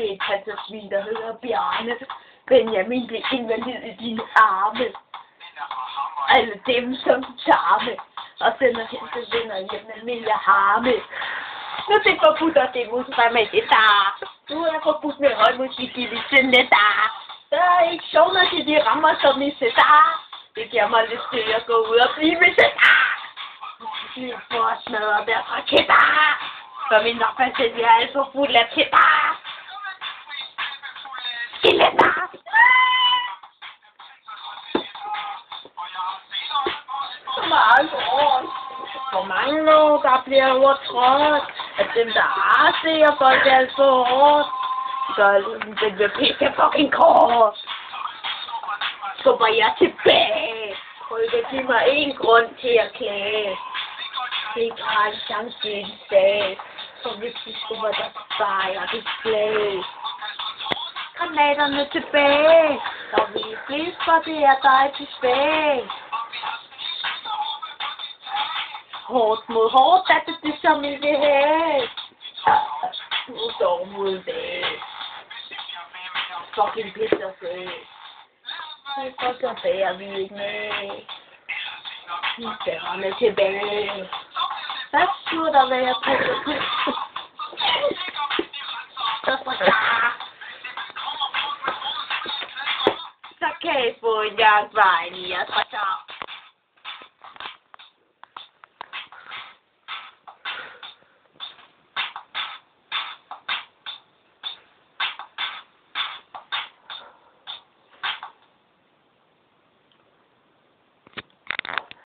et pansersvin, der hedder Bjarne. Benjamin blev invalid i dine arme. Alle dem, som du tager med, og sender hen til venner hjem med mere harme. Nu er det forbudt, og det modstræder med det der. Nu er det forbudt med høj musik i listen der. Der er ikke sjovt, når de rammer som i Cæsar. Det giver mig lyst til at gå ud og blive med Cæsar. Bliv for smadret der raketter. For min opfattelse, jeg er alt for fuld af tætter. Skeletter. For mange år, der bliver overtrådt, at dem, der arresterer folk, er alt for hårdt. Så den vil pisse fucking kort. Skubber jeg tilbage. Prøv at give mig en grund til at klage. Det har en chance i en sag. For hvis de skubber, der fejrer det slag. Granaterne tilbage. Så vi flest for det er dig tilbage. Hårdt mod hårdt, er det som I vil have. Nu står mod det. Fucking pisser fed. Så bærer vi ikke med. Nu bærer med tilbage. Hvad skulle der være på? Så kan I få en jagtvej i jeres